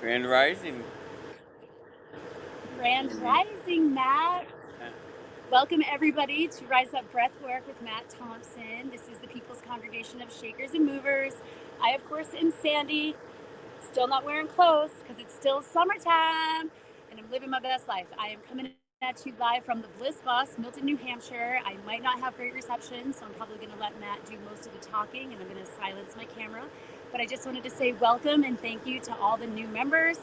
Grand Rising. Grand Cindy. Rising, Matt. Uh, Welcome, everybody, to Rise Up Breathwork with Matt Thompson. This is the People's Congregation of Shakers and Movers. I, of course, am Sandy, still not wearing clothes because it's still summertime and I'm living my best life. I am coming at you live from the Bliss Bus, Milton, New Hampshire. I might not have great reception, so I'm probably going to let Matt do most of the talking and I'm going to silence my camera. But I just wanted to say welcome and thank you to all the new members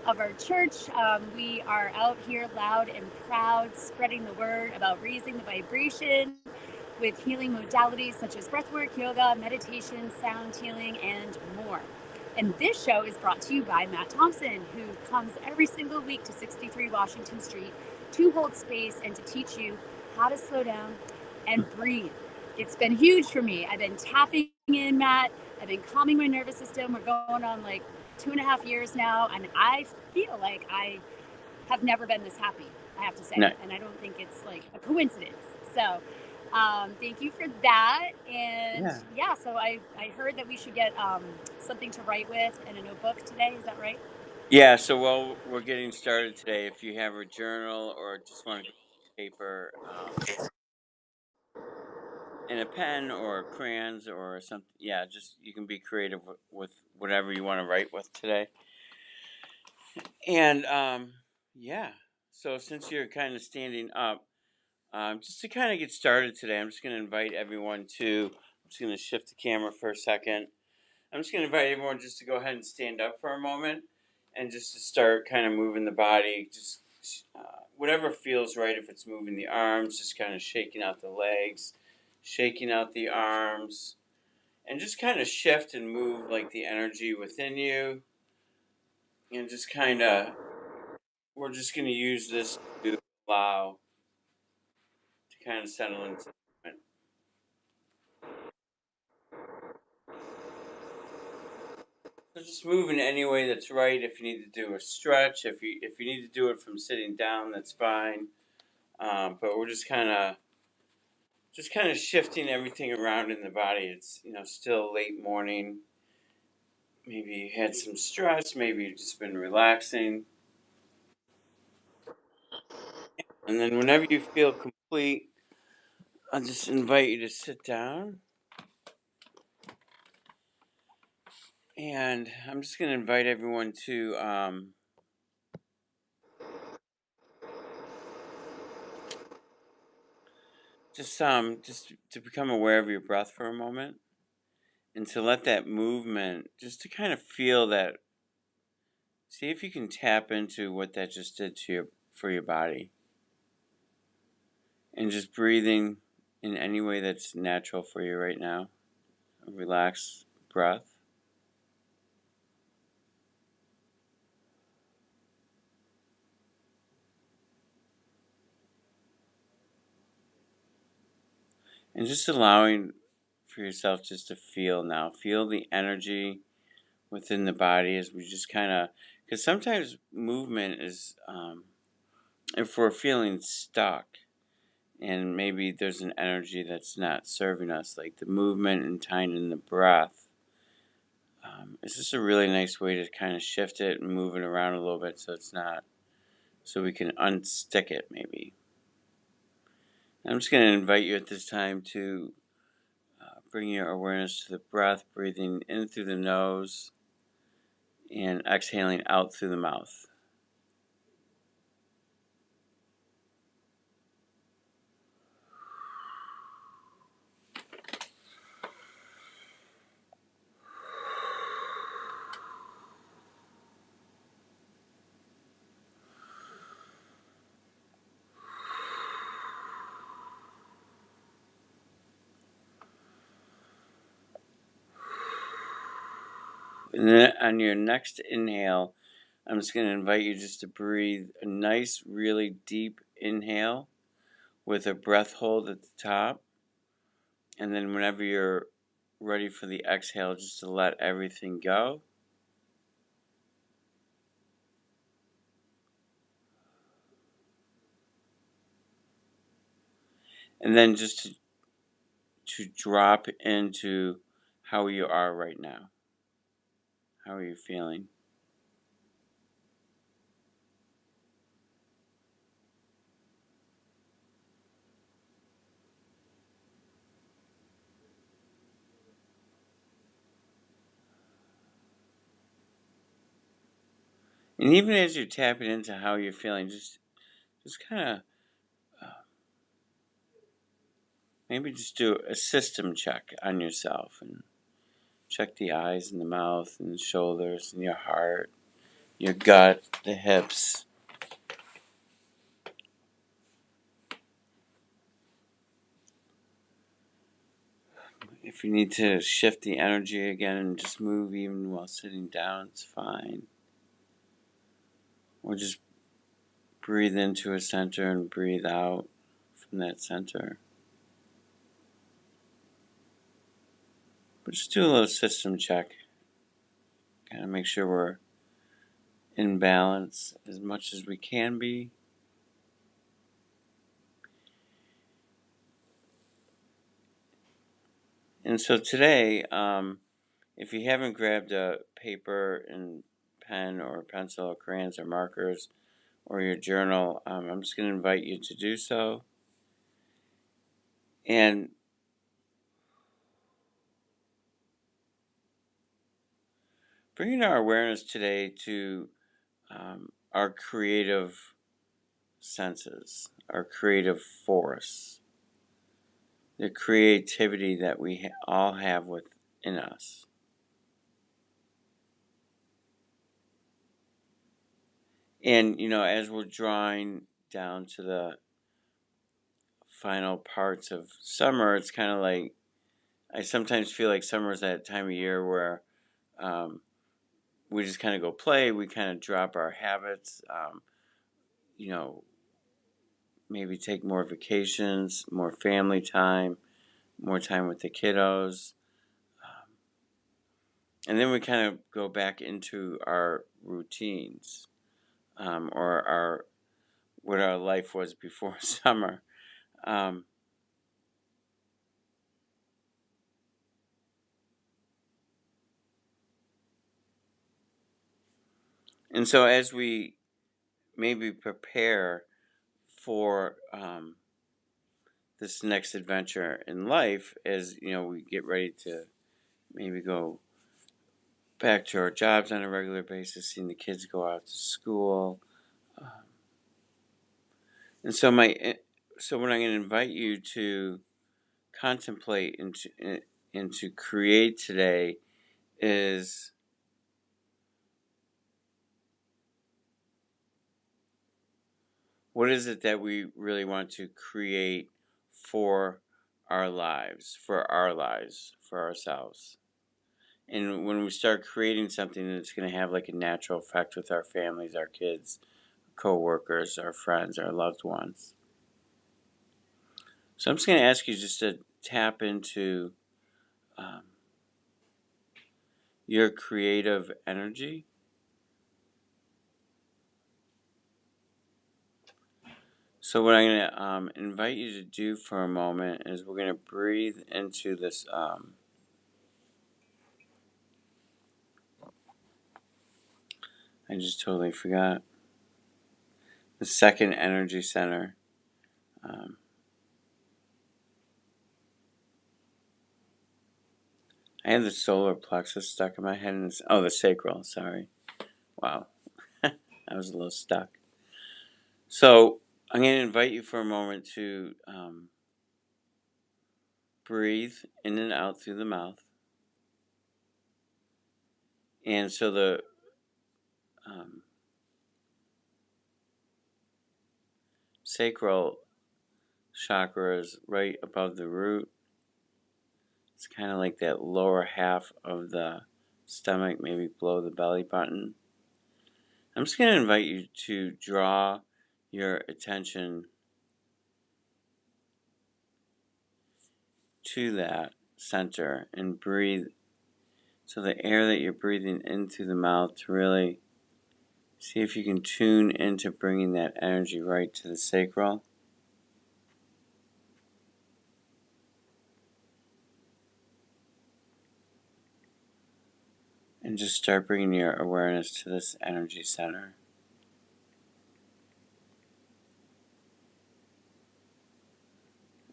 of our church. We are out here loud and proud, spreading the word about raising the vibration with healing modalities such as breathwork, yoga, meditation, sound healing, and more. And this show is brought to you by Matt Thompson, who comes every single week to 63 Washington Street to hold space and to teach you how to slow down and breathe. It's been huge for me. I've been tapping in, Matt. I've been calming my nervous system. We're going on like 2.5 years now, and I feel like I have never been this happy, I have to say. no, And I don't think it's like a coincidence. So thank you for that. And yeah. yeah, so I heard that we should get something to write with and a notebook today. Is that right? Yeah, so while we're getting started today, if you have a journal or just want to paper and a pen or crayons or something, yeah, just you can be creative with whatever you want to write with today. And yeah, so since you're kind of standing up, just to kind of get started today, I'm just going to invite everyone to, I'm just going to shift the camera for a second. I'm just going to invite everyone just to go ahead and stand up for a moment and just to start kind of moving the body, just whatever feels right. If it's moving the arms, just kind of shaking out the legs, shaking out the arms, and just kind of shift and move like the energy within you. And just kind of, we're just going to use this to allow to kind of settle into the moment. So just move in any way that's right. If you need to do a stretch, if you need to do it from sitting down, that's fine. But we're just kind of shifting everything around in the body. It's still late morning. Maybe you had some stress. Maybe you've just been relaxing. And then whenever you feel complete, I'll just invite you to sit down. And I'm just going to invite everyone to just to become aware of your breath for a moment, and to let that movement, just to kind of feel that. See if you can tap into what that just did to your body, and just breathing in any way that's natural for you right now. A relaxed breath. And just allowing for yourself just to feel now. Feel the energy within the body as we just kind of, because sometimes movement is, if we're feeling stuck and maybe there's an energy that's not serving us, like the movement and tying in the breath. It's just a really nice way to kind of shift it and move it around a little bit so it's not, so we can unstick it maybe. I'm just going to invite you at this time to bring your awareness to the breath, breathing in through the nose and exhaling out through the mouth. And then on your next inhale, I'm just going to invite you just to breathe a nice, really deep inhale with a breath hold at the top. And then whenever you're ready for the exhale, just to let everything go. And then just to drop into how you are right now. How are you feeling? And even as you're tapping into how you're feeling, just kind of maybe just do a system check on yourself and check the eyes and the mouth and the shoulders and your heart, your gut, the hips. If you need to shift the energy again and just move even while sitting down, it's fine. Or just breathe into a center and breathe out from that center. But just do a little system check. Kind of make sure we're in balance as much as we can be. And so today, if you haven't grabbed a paper and pen or pencil or crayons or markers or your journal, I'm just going to invite you to do so. And bringing our awareness today to our creative senses, our creative force, the creativity that we all have within us. And, as we're drawing down to the final parts of summer, it's kind of like, I sometimes feel like summer is that time of year where we just kind of go play, we kind of drop our habits, you know, maybe take more vacations, more family time, more time with the kiddos. And then we kind of go back into our routines, or what our life was before summer. Um, and so as we maybe prepare for this next adventure in life, as we get ready to maybe go back to our jobs on a regular basis, seeing the kids go out to school. And so what I'm going to invite you to contemplate and to create today is, what is it that we really want to create for our lives, for ourselves? And when we start creating something, it's going to have like a natural effect with our families, our kids, co-workers, our friends, our loved ones. So I'm just going to ask you just to tap into um, your creative energy. So what I'm going to invite you to do for a moment is we're going to breathe into this. I just totally forgot. The second energy center. Um, I have the solar plexus stuck in my head. And the sacral, sorry. Wow. I was a little stuck. So I'm going to invite you for a moment to breathe in and out through the mouth. And so the um, sacral chakra is right above the root. It's kind of like that lower half of the stomach, maybe below the belly button. I'm just going to invite you to draw your attention to that center and breathe. So the air that you're breathing into the mouth, to really see if you can tune into bringing that energy right to the sacral. And just start bringing your awareness to this energy center.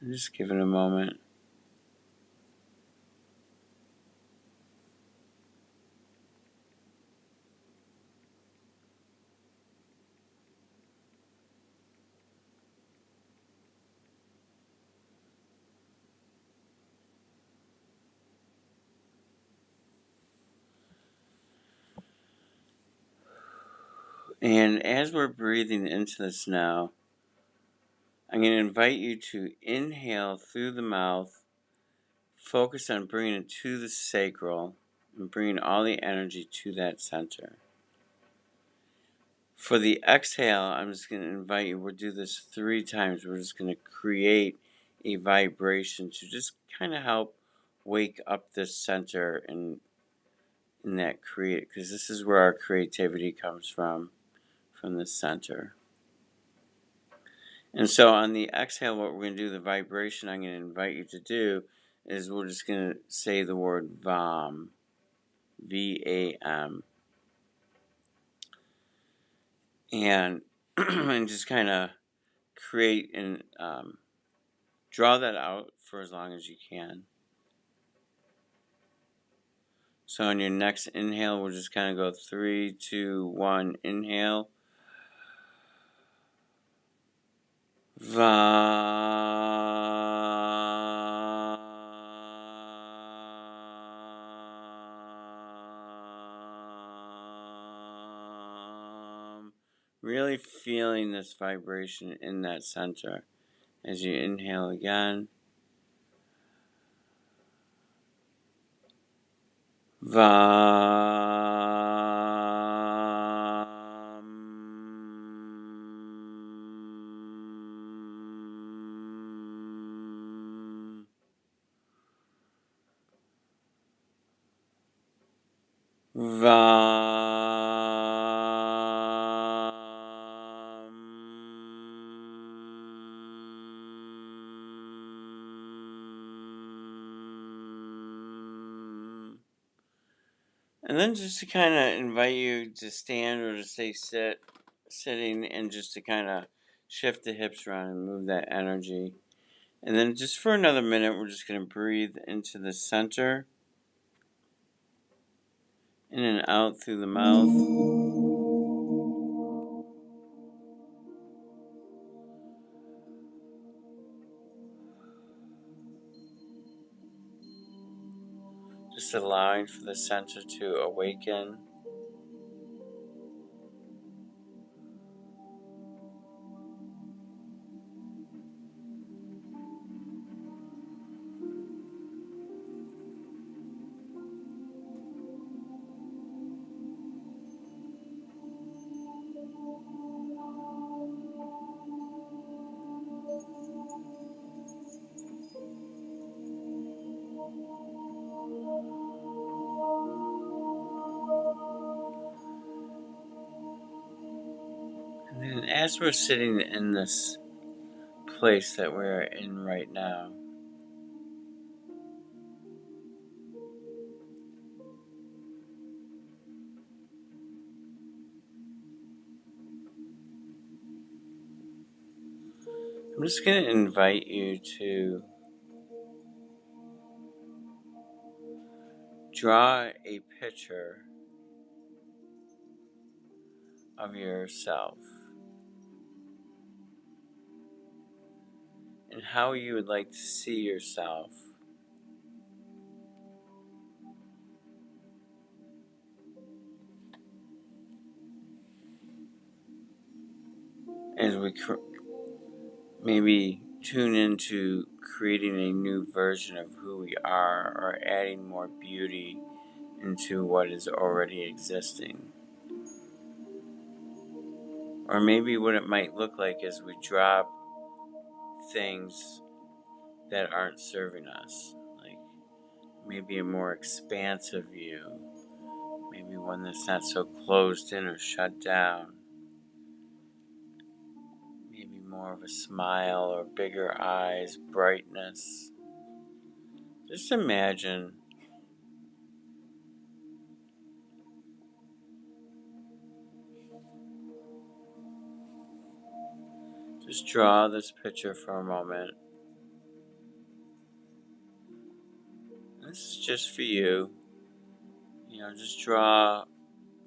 And just give it a moment. And as we're breathing into this now, I'm going to invite you to inhale through the mouth, focus on bringing it to the sacral, and bringing all the energy to that center. For the exhale, I'm just going to invite you, we'll do this 3 times. We're just going to create a vibration to just kind of help wake up this center and in that create, because this is where our creativity comes from this center. And so on the exhale, what we're going to do, the vibration I'm going to invite you to do is we're just going to say the word VAM, V-A-M, and and just kind of create and draw that out for as long as you can. So on your next inhale, we'll just kind of go 3, 2, 1, inhale. Vam. Really feeling this vibration in that center. As you inhale again. Vam. Vam. And then just to kind of invite you to stand or to stay sitting, and just to kind of shift the hips around and move that energy. And then just for another minute, we're just going to breathe into the center, in and out through the mouth. Just allowing for the center to awaken. And then as we're sitting in this place that we're in right now, I'm just going to invite you to draw a picture of yourself and how you would like to see yourself as we maybe tune into creating a new version of who we are, or adding more beauty into what is already existing. Or maybe what it might look like as we drop things that aren't serving us. Like maybe a more expansive view. Maybe one that's not so closed in or shut down. Maybe more of a smile or bigger eyes, brightness. Just imagine just draw this picture for a moment. This is just for you. Just draw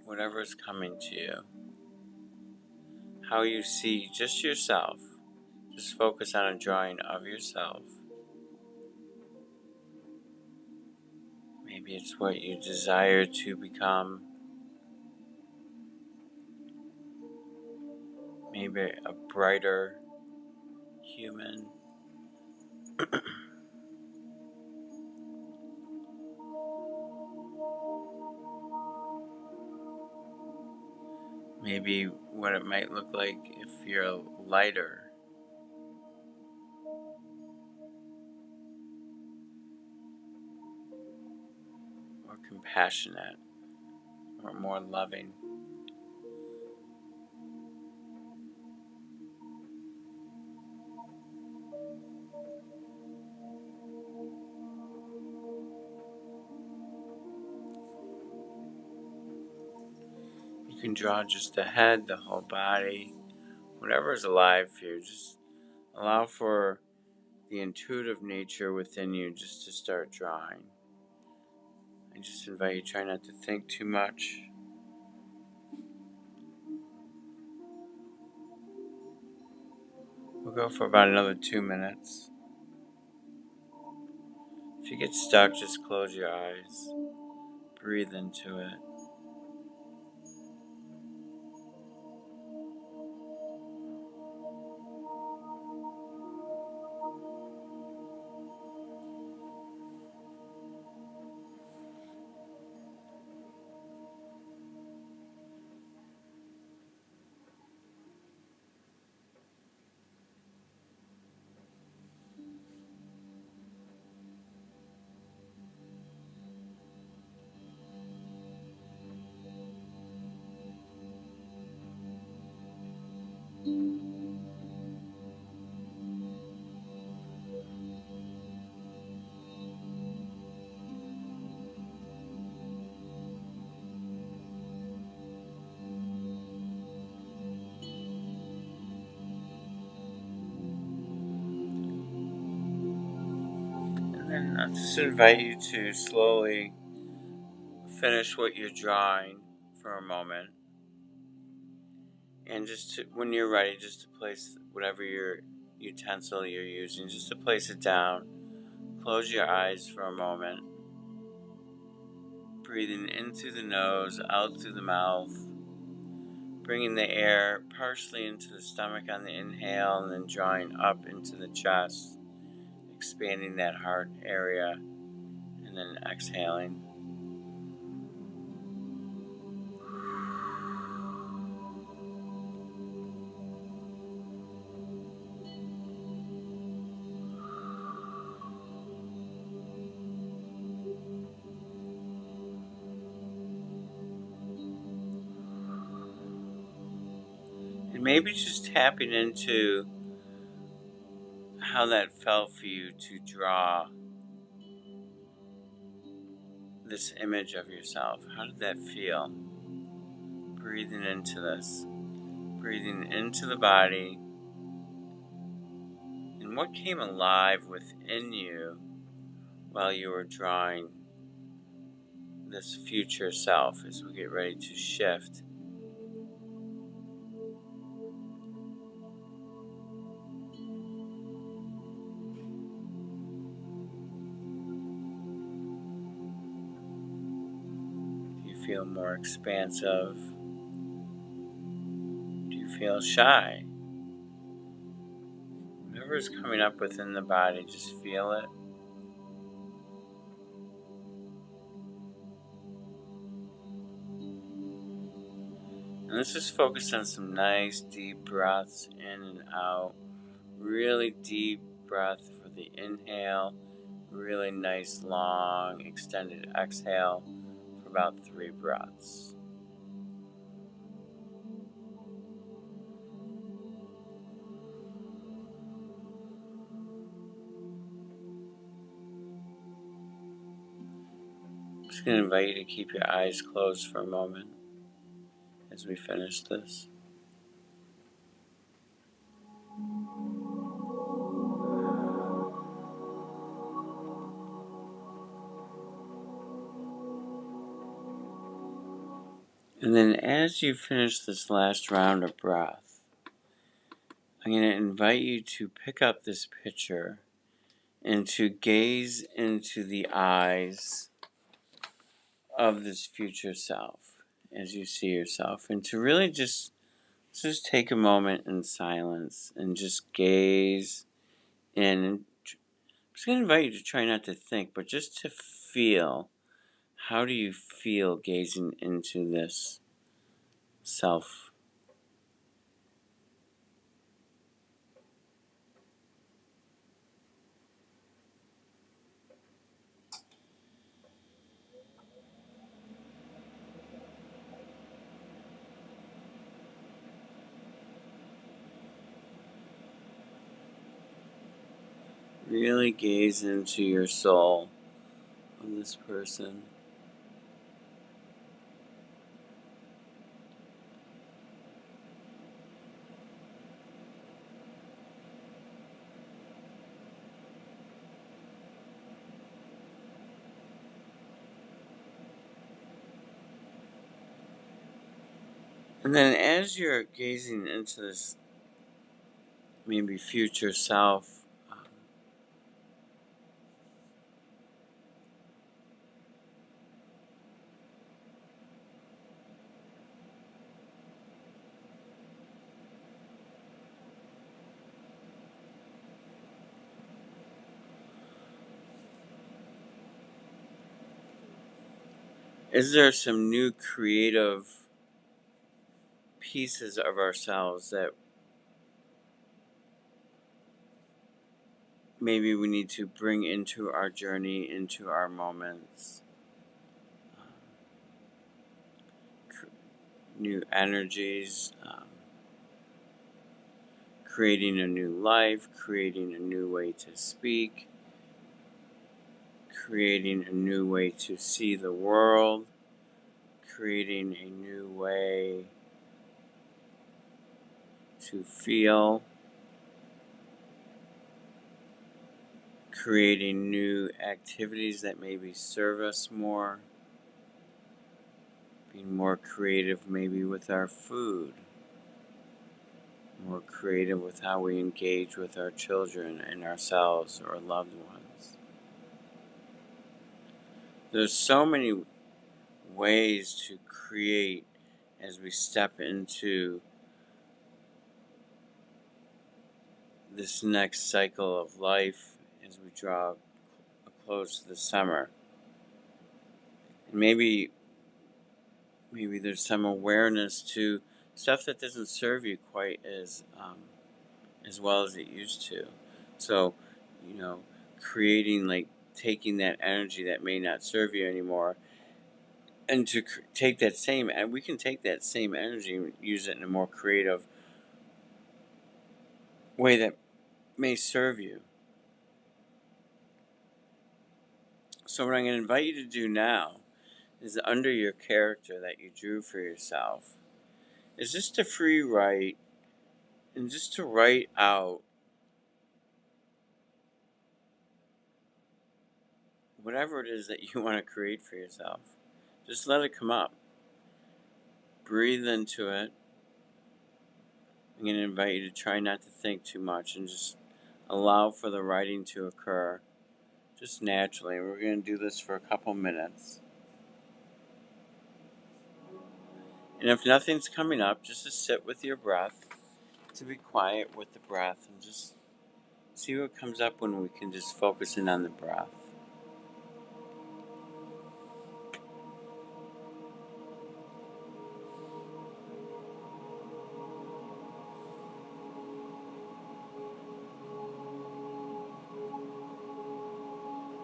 whatever is coming to you. How you see just yourself. Just focus on a drawing of yourself. Maybe it's what you desire to become. maybe a brighter human. Maybe what it might look like if you're lighter, or compassionate, or more loving. You can draw just the head, the whole body, whatever is alive for you. Just allow for the intuitive nature within you just to start drawing. I just invite you, try not to think too much. We'll go for about another 2 minutes. If you get stuck, just close your eyes. Breathe into it. And then I'll just invite you to slowly finish what you're drawing for a moment. And just to, when you're ready, just to place whatever your utensil you're using, just to place it down. Close your eyes for a moment. Breathing in through the nose, out through the mouth. Bringing the air partially into the stomach on the inhale, and then drawing up into the chest. Expanding that heart area, and then exhaling. And maybe just tapping into how that felt for you to draw this image of yourself. How did that feel? Breathing into this. Breathing into the body. And what came alive within you while you were drawing this future self as we get ready to shift. Do you feel more expansive? Do you feel shy? Whatever is coming up within the body, just feel it. And let's just focus on some nice deep breaths in and out. Really deep breath for the inhale. Really nice long extended exhale for about 3 breaths. I'm just going to invite you to keep your eyes closed for a moment as we finish this. And then as you finish this last round of breath, I'm going to invite you to pick up this picture and to gaze into the eyes of this future self as you see yourself, and to really just Just take a moment in silence and just gaze in. And I'm just going to invite you to try not to think, but just to feel. How do you feel gazing into this self? Really gaze into your soul of this person. And then as you're gazing into this maybe future self, is there some new creative pieces of ourselves that maybe we need to bring into our journey, into our moments? New energies, creating a new life, creating a new way to speak, creating a new way to see the world, creating a new way to feel, creating new activities that maybe serve us more, being more creative maybe with our food, more creative with how we engage with our children and ourselves or loved ones. There's so many ways to create as we step into this next cycle of life as we draw a close to the summer. And maybe there's some awareness to stuff that doesn't serve you quite as well as it used to. So, creating, like, taking that energy that may not serve you anymore, and to take that same, and we can take that same energy and use it in a more creative way that may serve you. So what I'm going to invite you to do now is, under your character that you drew for yourself, is just to free write and just to write out whatever it is that you want to create for yourself. Just let it come up. Breathe into it. I'm going to invite you to try not to think too much and just allow for the writing to occur just naturally. And we're going to do this for a couple minutes. And if nothing's coming up, just to sit with your breath, to be quiet with the breath, and just see what comes up when we can just focus in on the breath.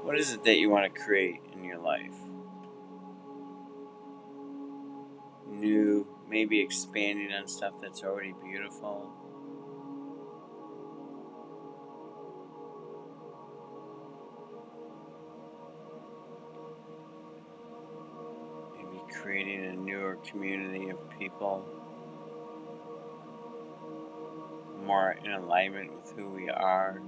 What is it that you want to create in your life? New, maybe expanding on stuff that's already beautiful. Maybe creating a newer community of people, more in alignment with who we are.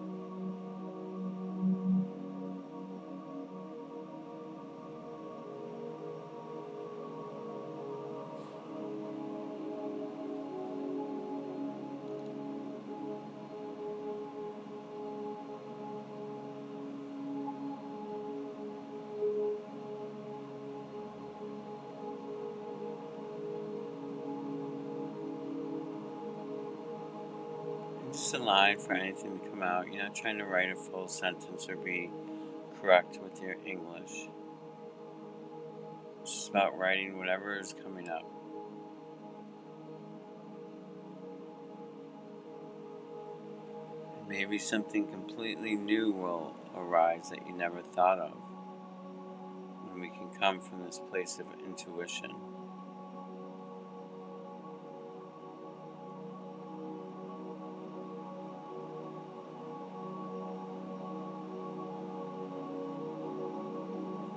Just allowing for anything to come out. You're not trying to write a full sentence or be correct with your English. It's just about writing whatever is coming up. And maybe something completely new will arise that you never thought of. When we can come from this place of intuition.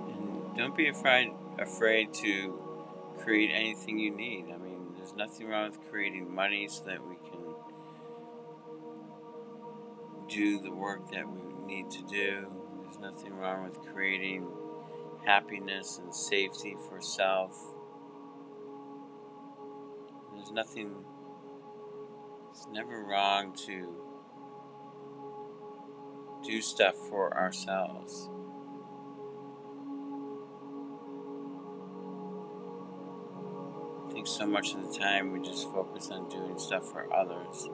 And don't be afraid to create anything you need. I mean, there's nothing wrong with creating money so that we can do the work that we need to do. There's nothing wrong with creating happiness and safety for self. There's nothing, it's never wrong to do stuff for ourselves. I think so much of the time we just focus on doing stuff for others.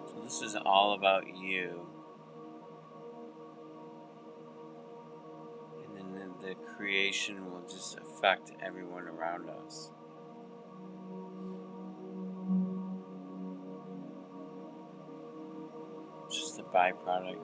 So this is all about you. And then the creation will just affect everyone around us. It's just a byproduct.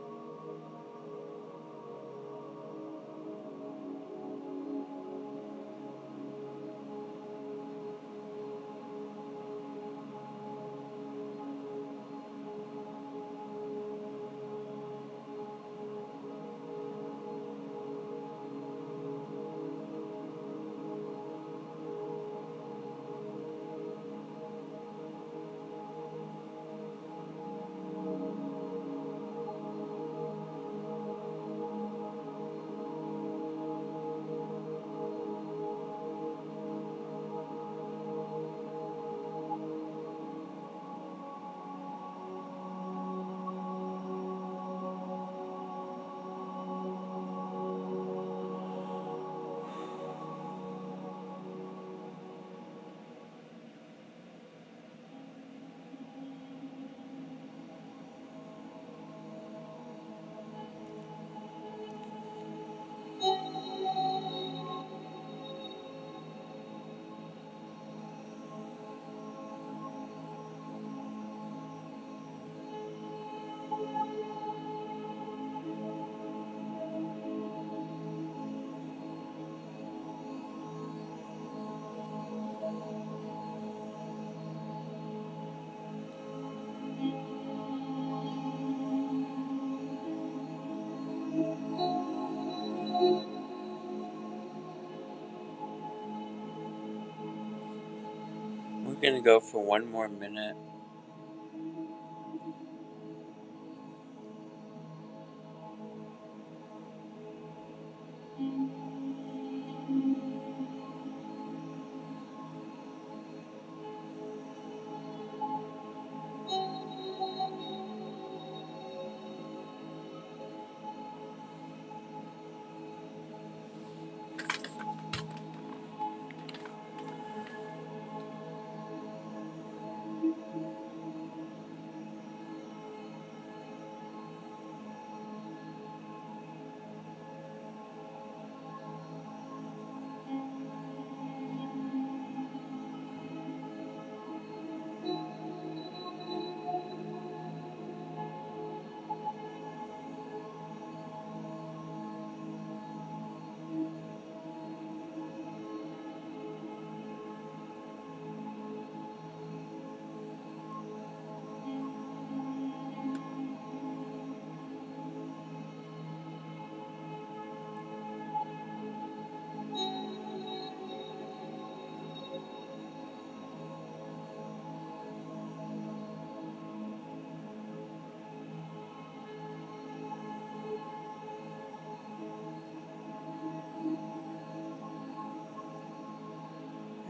We're going to go for one more minute.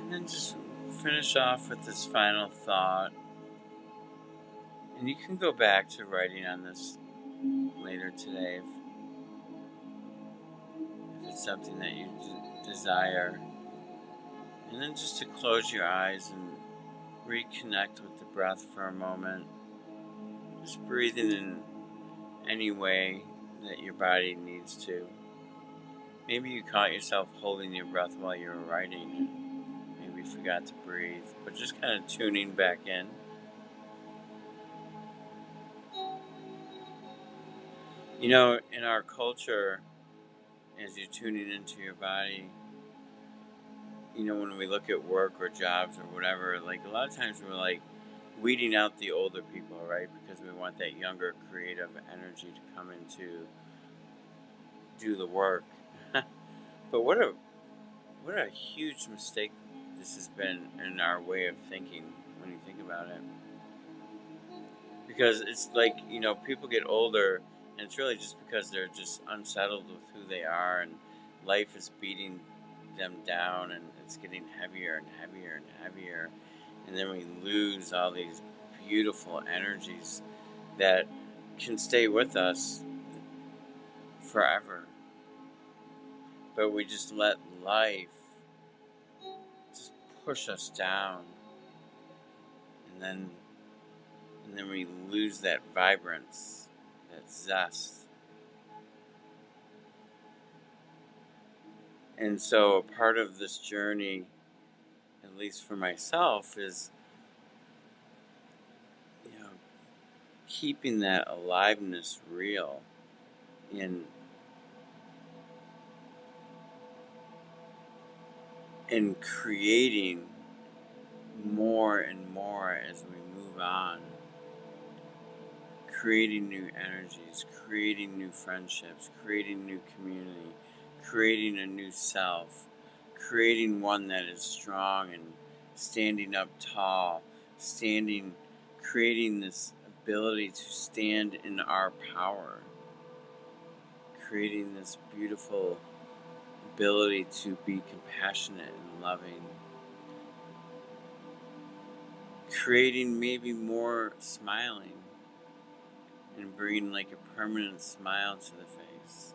And then just finish off with this final thought. And you can go back to writing on this later today if it's something that you desire. And then just to close your eyes and reconnect with the breath for a moment. Just breathing in any way that your body needs to. Maybe you caught yourself holding your breath while you were writing and maybe forgot to breathe, but just kind of tuning back in. You know, in our culture, as you're tuning into your body, you know, when we look at work or jobs or whatever, like a lot of times we're like weeding out the older people, right? Because we want that younger, creative energy to come in to do the work. But what a huge mistake this has been in our way of thinking when you think about it. Because it's like, you know, people get older and it's really just because they're just unsettled with who they are and life is beating them down and it's getting heavier and heavier and heavier. And then we lose all these beautiful energies that can stay with us forever. But we just let life just push us down and then we lose that vibrance, that zest. And so part of this journey, at least for myself, is, you know, keeping that aliveness real in creating more and more as we move on, creating new energies, creating new friendships, creating new community, creating a new self, creating one that is strong and standing up tall, creating this ability to stand in our power, creating this beautiful ability to be compassionate and loving, creating maybe more smiling and bringing like a permanent smile to the face.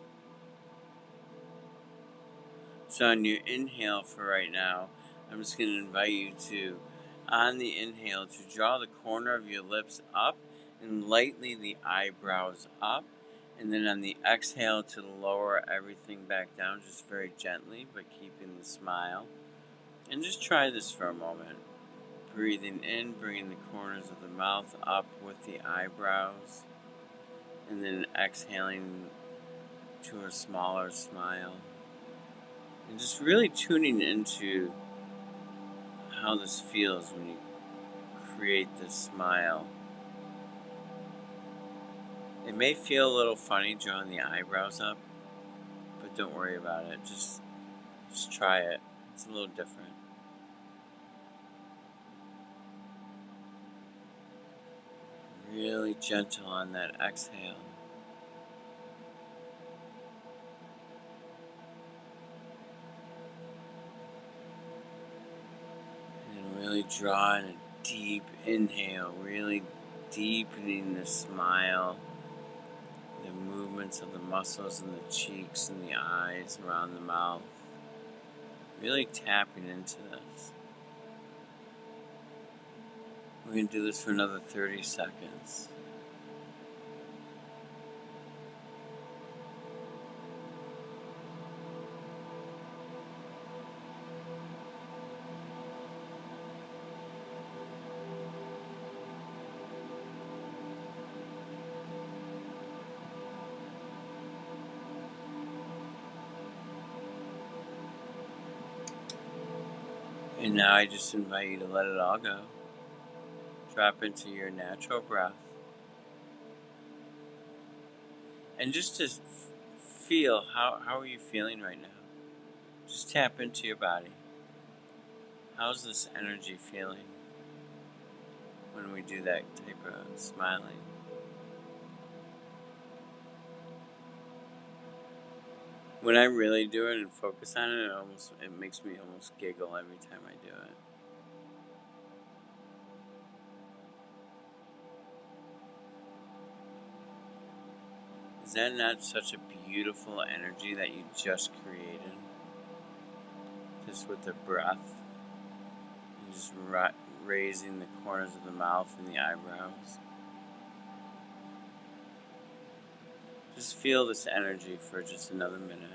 So on your inhale for right now, I'm just going to invite you to, on the inhale, to draw the corner of your lips up and lightly the eyebrows up. And then on the exhale to lower everything back down, just very gently, but keeping the smile. And just try this for a moment. Breathing in, bringing the corners of the mouth up with the eyebrows. And then exhaling to a smaller smile. And just really tuning into how this feels when you create this smile. It may feel a little funny drawing the eyebrows up, but don't worry about it. Just try it. It's a little different. Really gentle on that exhale. And really drawing a deep inhale, really deepening the smile, the movements of the muscles in the cheeks and the eyes around the mouth. Really tapping into this. We're going to do this for another 30 seconds. And now I just invite you to let it all go. Drop into your natural breath. And just to feel, how are you feeling right now? Just tap into your body. How's this energy feeling when we do that type of smiling? When I really do it and focus on it, it makes me almost giggle every time I do it. Is that not such a beautiful energy that you just created? Just with the breath, and just raising the corners of the mouth and the eyebrows. Just feel this energy for just another minute.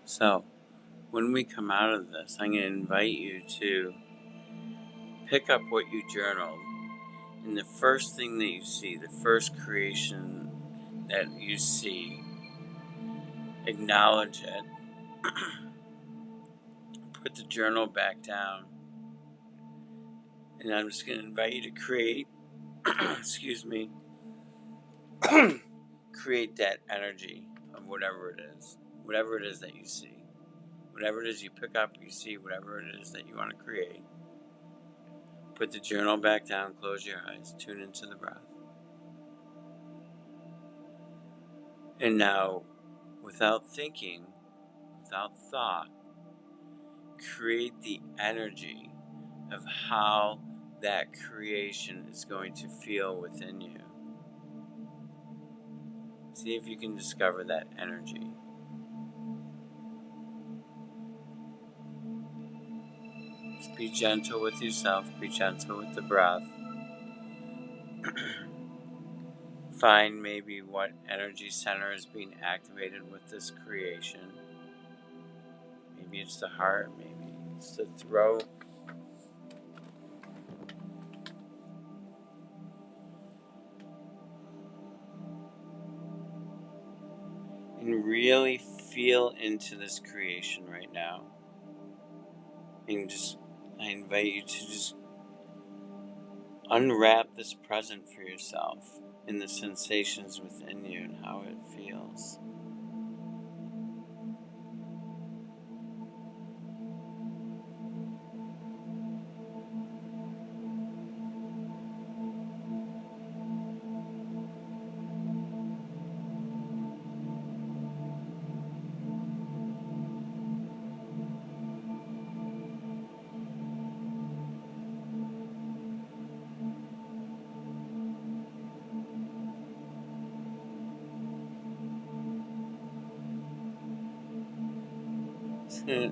So, when we come out of this, I'm going to invite you to pick up what you journaled, and the first thing that you see, the first creation that you see, acknowledge it, put the journal back down, and I'm just going to invite you to create, excuse me, create that energy of whatever it is that you see. Whatever it is you pick up, you see, whatever it is that you want to create. Put the journal back down, close your eyes, tune into the breath. And now, without thinking, without thought, create the energy of how that creation is going to feel within you. See if you can discover that energy. Just be gentle with yourself, be gentle with the breath. Find maybe what energy center is being activated with this creation. Maybe it's the heart, maybe it's the throat. And really feel into this creation right now. And I invite you to just unwrap this present for yourself and the sensations within you and how it feels.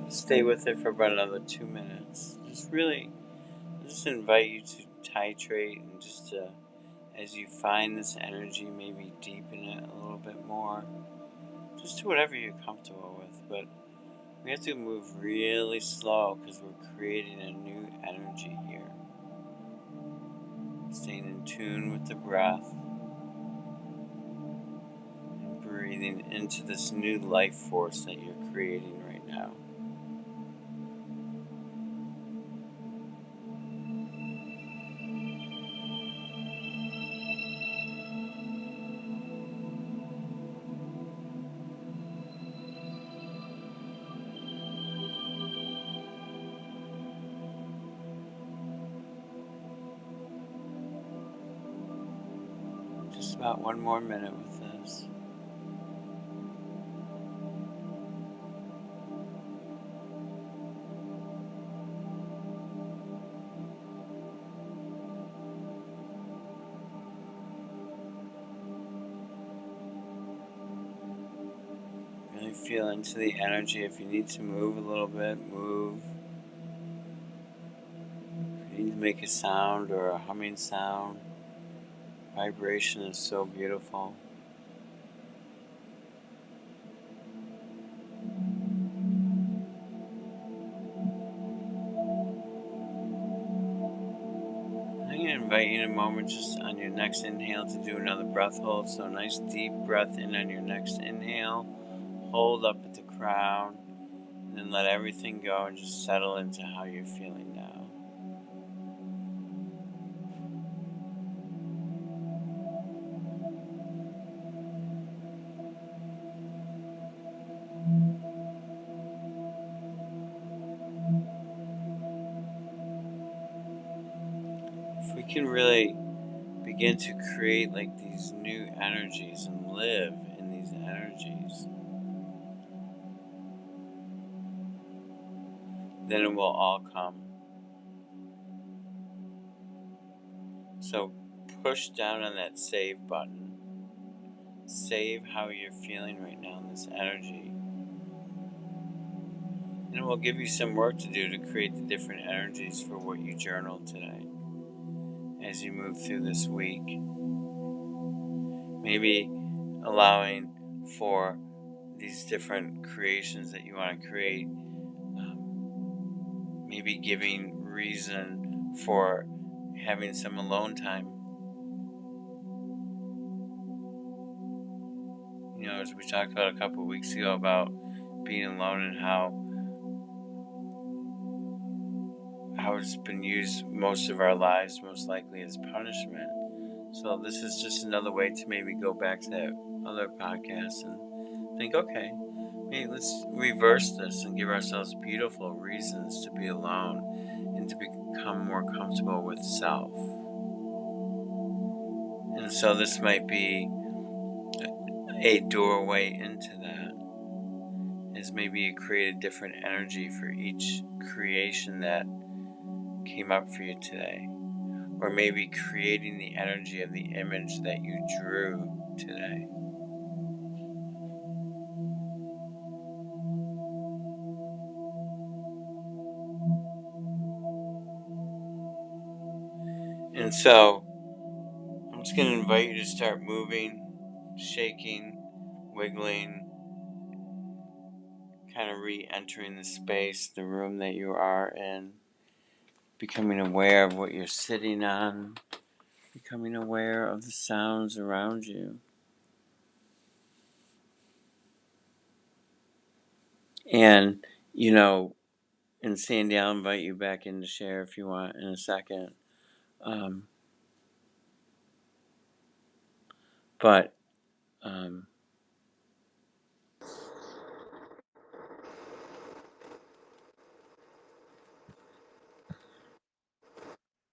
Stay with it for about another 2 minutes. Just invite you to titrate and as you find this energy, maybe deepen it a little bit more. Just do whatever you're comfortable with, but we have to move really slow because we're creating a new energy here. Staying in tune with the breath and breathing into this new life force that you're creating right now. Just about one more minute with this. Really feel into the energy. If you need to move a little bit, move. If you need to make a sound or a humming sound, vibration is so beautiful. I'm going to invite you in a moment just on your next inhale to do another breath hold. So a nice deep breath in on your next inhale. Hold up at the crown. And then let everything go and just settle into how you're feeling now. If we can really begin to create like these new energies and live in these energies, then it will all come. So push down on that save button. Save how you're feeling right now in this energy. And we'll give you some work to do to create the different energies for what you journaled today as you move through this week. Maybe allowing for these different creations that you want to create, maybe giving reason for having some alone time. You know, as we talked about a couple of weeks ago about being alone and how it's been used most of our lives, most likely as punishment. So this is just another way to maybe go back to that other podcast and think, okay, hey, let's reverse this and give ourselves beautiful reasons to be alone and to become more comfortable with self. And so this might be a doorway into that, is maybe you create a different energy for each creation that came up for you today. Or maybe creating the energy of the image that you drew today. And so I'm just going to invite you to start moving, shaking, wiggling, kind of re-entering the space, the room that you are in, becoming aware of what you're sitting on, becoming aware of the sounds around you. And, you know, and Sandy, I'll invite you back in to share if you want in a second. Um, but, um,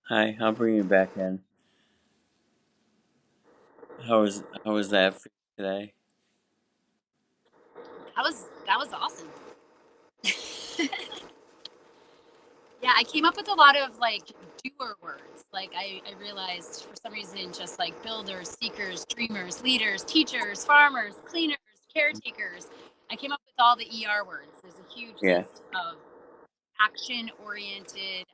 hi, I'll bring you back in. How was that for you today? That was awesome. Yeah, I came up with a lot of like doer words. Like I realized for some reason just like builders, seekers, dreamers, leaders, teachers, farmers, cleaners, caretakers. I came up with all the ER words. There's a huge Yeah. list of action oriented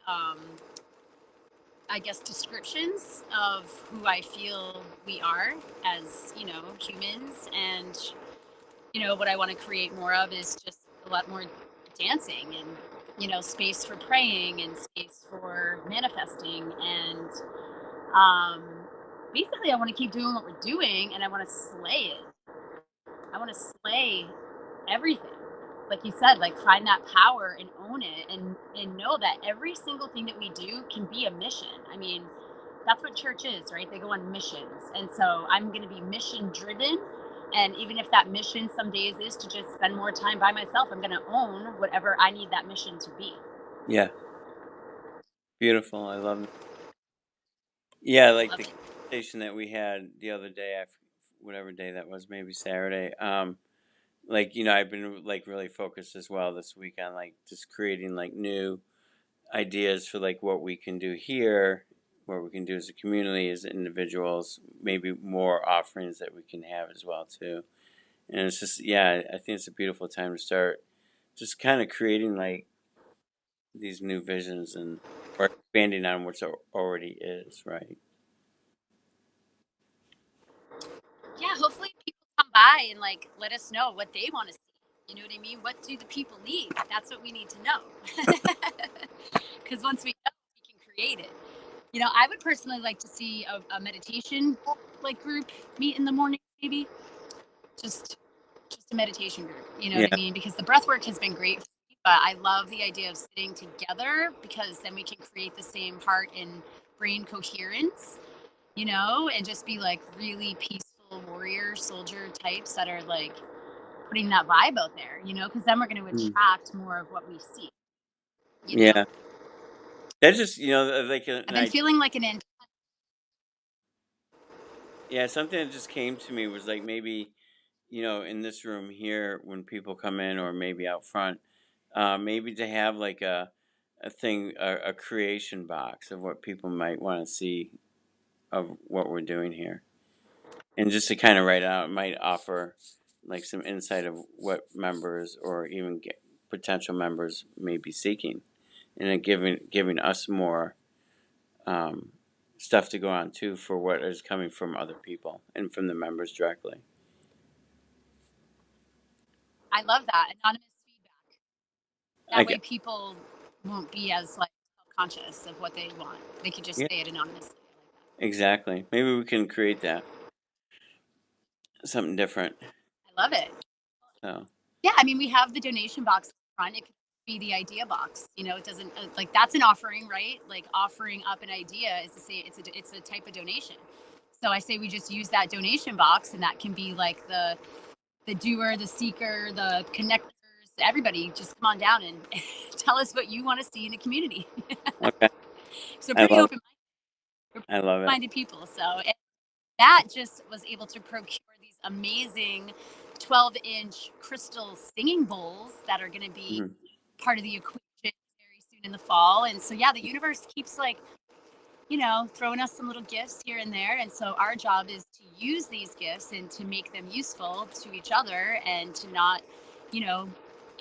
I guess descriptions of who I feel we are as, humans. And what I want to create more of is just a lot more dancing and space for praying and space for manifesting and um basically I want to keep doing what we're doing, and I want to slay it. I want to slay everything, like you said, like find that power and own it, and know that every single thing that we do can be a mission. I mean, that's what church is, right? They go on missions. And so I'm going to be mission driven. And even if that mission some days is to just spend more time by myself, I'm going to own whatever I need that mission to be. Yeah. Beautiful. I love it. Yeah, like Love the it. conversation that we had the other day, whatever day that was, maybe Saturday. Like, you know, I've been like really focused as well this week on like just creating like new ideas for like what we can do here, what we can do as a community, as individuals, maybe more offerings that we can have as well too. And it's just, yeah, I think it's a beautiful time to start just kind of creating like these new visions and or expanding on what's already is, right? Yeah, hopefully people come by and like let us know what they want to see. You know what I mean? What do the people need? That's what we need to know. Because once we know, we can create it. I would personally like to see a meditation like group meet in the morning, maybe just just a meditation group. You know what I Yeah. mean? Because the breath work has been great for me, but I love the idea of sitting together because then we can create the same heart and brain coherence, and just be like really peaceful warrior soldier types that are like putting that vibe out there, because then we're going to Mm. attract more of what we see, you know. Yeah. That's just, you know, like I've been feeling like yeah, something that just came to me was like maybe, you know, in this room here when people come in or maybe out front, maybe to have like a thing, a creation box of what people might want to see of what we're doing here. And just to kind of write out, it might offer like some insight of what members or even potential members may be seeking, and then giving us more um, stuff to go on too for what is coming from other people and from the members directly. I love that anonymous feedback. I That way, get people won't be as like self-conscious of what they want. They could just yeah, say it anonymously. exactly. Maybe we can create that something different. I love it. So Yeah, I mean, we have the donation box up front. It could be the idea box. You know, it doesn't like that's an offering, right? Like offering up an idea is to say it's a type of donation. So I say we just use that donation box, and that can be like the doer, the seeker, the connectors. Everybody, just come on down and tell us what you want to see in the community. okay, So I pretty love I love it. open-minded people. So and Matt just was able to procure these amazing 12-inch crystal singing bowls that are going to be Hmm. part of the equation very soon in the fall. And so, yeah, the universe keeps like, throwing us some little gifts here and there. And so our job is to use these gifts and to make them useful to each other and to not, you know,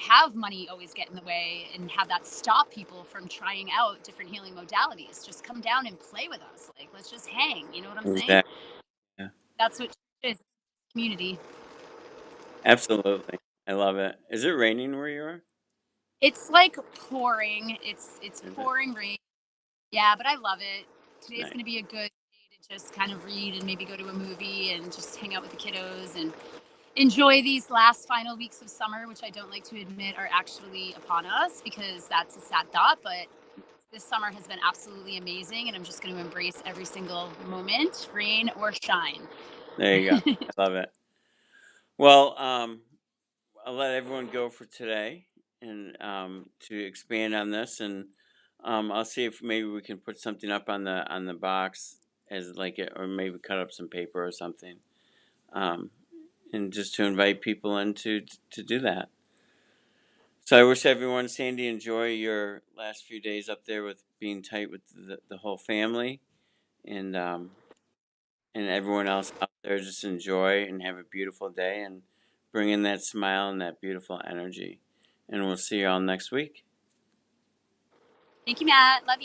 have money always get in the way and have that stop people from trying out different healing modalities. Just come down and play with us. Like, let's just hang. You know what I'm saying? Exactly. Yeah. That's what is community. Absolutely. I love it. Is it raining where you are? It's like pouring. It's Is it pouring rain. Yeah, but I love it. Today's nice? going to be a good day to just kind of read and maybe go to a movie and just hang out with the kiddos and enjoy these last final weeks of summer, which I don't like to admit are actually upon us because that's a sad thought. But this summer has been absolutely amazing, and I'm just going to embrace every single moment, rain or shine. There you go. I love it. Well, I'll let everyone go for today, and to expand on this, and I'll see if maybe we can put something up on the box as like it, or maybe cut up some paper or something, um, and just to invite people in to do that. So I wish everyone, Sandy, enjoy your last few days up there with being tight with the whole family, and everyone else out there, just enjoy and have a beautiful day and bring in that smile and that beautiful energy. And we'll see you all next week. Thank you, Matt. Love you.